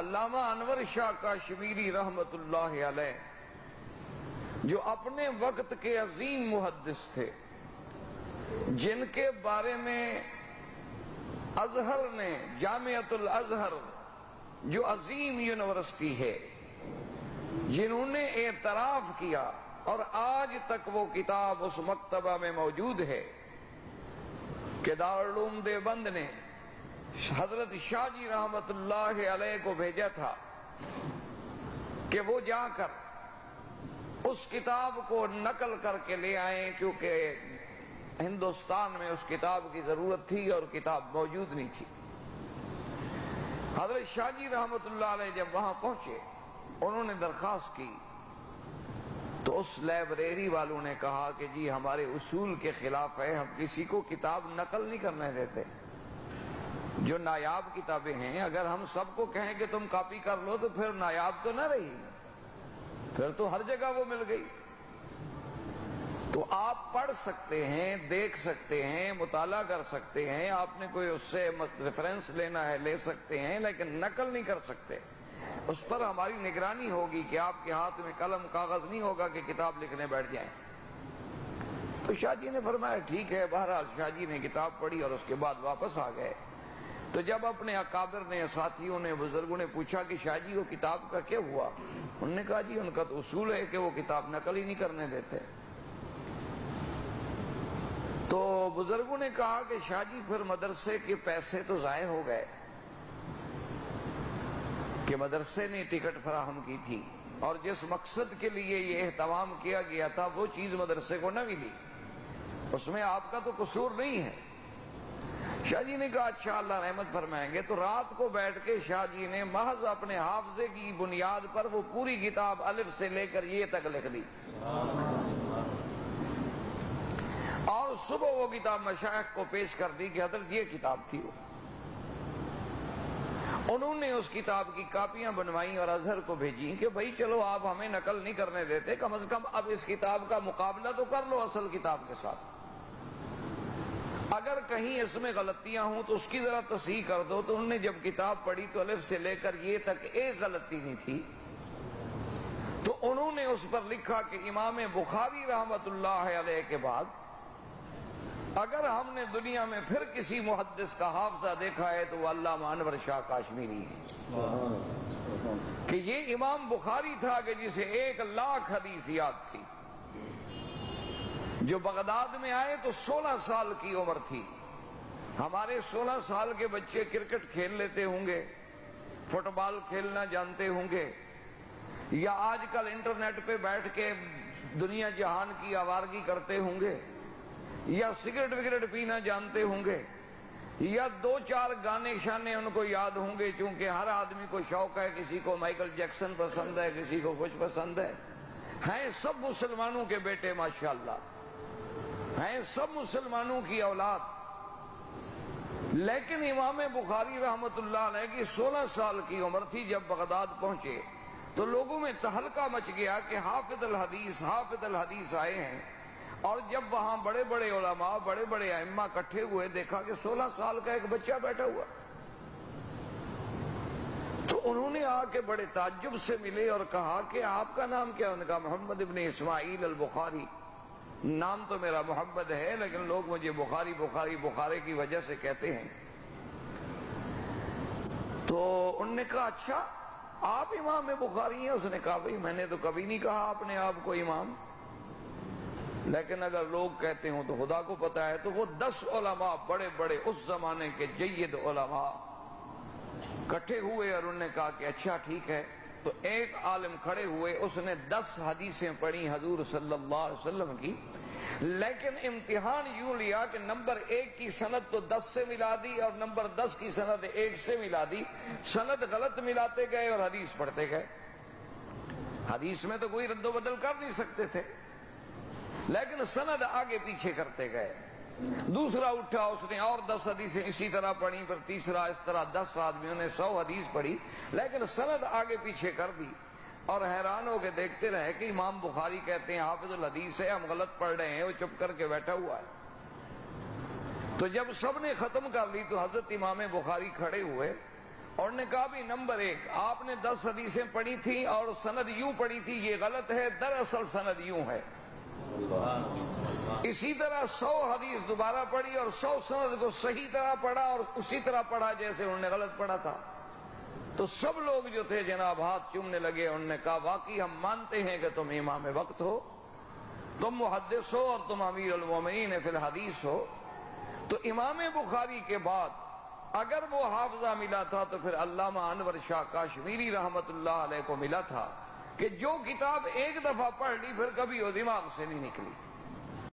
علامہ انور شاہ کاشمیری رحمت اللہ علیہ جو اپنے وقت کے عظیم محدث تھے، جن کے بارے میں ازہر نے، جامعۃ الازہر جو عظیم یونیورسٹی ہے، جنہوں نے اعتراف کیا اور آج تک وہ کتاب اس مکتبہ میں موجود ہے کہ دارالعلوم دیوبند نے حضرت شاہ جی رحمت اللہ علیہ کو بھیجا تھا کہ وہ جا کر اس کتاب کو نقل کر کے لے آئیں، کیونکہ ہندوستان میں اس کتاب کی ضرورت تھی اور کتاب موجود نہیں تھی۔ حضرت شاہ جی رحمت اللہ علیہ جب وہاں پہنچے، انہوں نے درخواست کی تو اس لائبریری والوں نے کہا کہ جی ہمارے اصول کے خلاف ہے، ہم کسی کو کتاب نقل نہیں کرنے دیتے۔ جو نایاب کتابیں ہیں، اگر ہم سب کو کہیں کہ تم کاپی کر لو تو پھر نایاب تو نہ رہی، پھر تو ہر جگہ وہ مل گئی۔ تو آپ پڑھ سکتے ہیں، دیکھ سکتے ہیں، مطالعہ کر سکتے ہیں، آپ نے کوئی اس سے ریفرنس لینا ہے لے سکتے ہیں، لیکن نقل نہیں کر سکتے۔ اس پر ہماری نگرانی ہوگی کہ آپ کے ہاتھ میں قلم کاغذ نہیں ہوگا کہ کتاب لکھنے بیٹھ جائیں۔ تو شاہ جی نے فرمایا ٹھیک ہے۔ بہرحال شاہ جی نے کتاب پڑھی اور اس کے بعد واپس آ گئے۔ تو جب اپنے اکابر نے، ساتھیوں نے، بزرگوں نے پوچھا کہ شاہ جی وہ کتاب کا کیا ہوا، انہوں نے کہا جی ان کا تو اصول ہے کہ وہ کتاب نقل ہی نہیں کرنے دیتے۔ تو بزرگوں نے کہا کہ شاہ جی پھر مدرسے کے پیسے تو ضائع ہو گئے کہ مدرسے نے ٹکٹ فراہم کی تھی اور جس مقصد کے لیے یہ اہتمام کیا گیا تھا وہ چیز مدرسے کو نہ ملی، اس میں آپ کا تو قصور نہیں ہے۔ شاہ جی نے کہا اچھا اللہ رحمت فرمائیں گے۔ تو رات کو بیٹھ کے شاہ جی نے محض اپنے حافظے کی بنیاد پر وہ پوری کتاب الف سے لے کر یہ تک لکھ دی، اور صبح وہ کتاب مشائخ کو پیش کر دی کہ حضرت یہ کتاب تھی۔ وہ انہوں نے اس کتاب کی کاپیاں بنوائیں اور ازہر کو بھیجیں کہ بھائی چلو آپ ہمیں نقل نہیں کرنے دیتے، کم از کم اب اس کتاب کا مقابلہ تو کر لو اصل کتاب کے ساتھ، اگر کہیں اس میں غلطیاں ہوں تو اس کی ذرا تصحیح کر دو۔ تو انہوں نے جب کتاب پڑھی تو الف سے لے کر یہ تک ایک غلطی نہیں تھی۔ تو انہوں نے اس پر لکھا کہ امام بخاری رحمت اللہ علیہ کے بعد اگر ہم نے دنیا میں پھر کسی محدث کا حافظہ دیکھا ہے تو وہ علامہ انور شاہ کاشمیری ہے، کہ یہ امام بخاری تھا کہ جسے 1,00,000 حدیث یاد تھی، جو بغداد میں آئے تو 16 سال کی عمر تھی۔ ہمارے 16 سال کے بچے کرکٹ کھیل لیتے ہوں گے، فٹ بال کھیلنا جانتے ہوں گے، یا آج کل انٹرنیٹ پہ بیٹھ کے دنیا جہان کی آوارگی کرتے ہوں گے، یا سگریٹ وگریٹ پینا جانتے ہوں گے، یا 2-4 گانے شانے ان کو یاد ہوں گے، چونکہ ہر آدمی کو شوق ہے، کسی کو مائیکل جیکسن پسند ہے، کسی کو کچھ پسند ہے۔ ہیں سب مسلمانوں کے بیٹے ماشاءاللہ، ہیں سب مسلمانوں کی اولاد، لیکن امام بخاری رحمت اللہ علیہ کی 16 سال کی عمر تھی جب بغداد پہنچے تو لوگوں میں تہلکہ مچ گیا کہ حافظ الحدیث آئے ہیں، اور جب وہاں بڑے بڑے علماء، بڑے بڑے ائمہ اکٹھے ہوئے، دیکھا کہ 16 سال کا ایک بچہ بیٹھا ہوا۔ تو انہوں نے آ کے بڑے تعجب سے ملے اور کہا کہ آپ کا نام کیا؟ انہوں نے کہا محمد ابن اسماعیل البخاری۔ نام تو میرا محمد ہے لیکن لوگ مجھے بخارے کی وجہ سے کہتے ہیں۔ تو انہوں نے کہا اچھا آپ امام بخاری ہیں؟ اس نے کہا بھئی میں نے تو کبھی نہیں کہا اپنے آپ کو امام، لیکن اگر لوگ کہتے ہوں تو خدا کو پتا ہے۔ تو وہ 10 علماء بڑے بڑے اس زمانے کے جید علماء اکٹھے ہوئے اور انہوں نے کہا کہ اچھا ٹھیک ہے۔ تو ایک عالم کھڑے ہوئے، اس نے 10 حدیثیں پڑھی حضور صلی اللہ علیہ وسلم کی، لیکن امتحان یوں لیا کہ نمبر 1 کی سند تو 10 سے ملا دی اور نمبر 10 کی سند 1 سے ملا دی، سند غلط ملاتے گئے اور حدیث پڑھتے گئے۔ حدیث میں تو کوئی رد و بدل کر نہیں سکتے تھے، لیکن سند آگے پیچھے کرتے گئے۔ دوسرا اٹھا، اس نے اور 10 حدیثیں اسی طرح پڑھی، پھر تیسرا اس طرح 10 آدمیوں نے 100 حدیث پڑھی، لیکن سند آگے پیچھے کر دی، اور حیران ہو کے دیکھتے رہے کہ امام بخاری کہتے ہیں حافظ الحدیث ہے، ہم غلط پڑھ رہے ہیں، وہ چپ کر کے بیٹھا ہوا ہے۔ تو جب سب نے ختم کر لی تو حضرت امام بخاری کھڑے ہوئے اور نے کہا بھی نمبر 1 آپ نے 10 حدیثیں پڑھی تھیں اور سند یوں پڑھی تھی، یہ غلط ہے، دراصل سند یوں ہے۔ اسی طرح 100 حدیث دوبارہ پڑھی اور 100 سند کو صحیح طرح پڑھا اور اسی طرح پڑھا جیسے انہوں نے غلط پڑھا تھا۔ تو سب لوگ جو تھے جناب ہاتھ چومنے لگے، انہوں نے کہا واقعی ہم مانتے ہیں کہ تم امام وقت ہو، تم محدث ہو اور تم امیر المومنین فی الحدیث ہو۔ تو امام بخاری کے بعد اگر وہ حافظہ ملا تھا تو پھر علامہ انور شاہ کاشمیری رحمت اللہ علیہ کو ملا تھا کہ جو کتاب ایک دفعہ پڑھ لی پھر کبھی وہ دماغ سے نہیں نکلی۔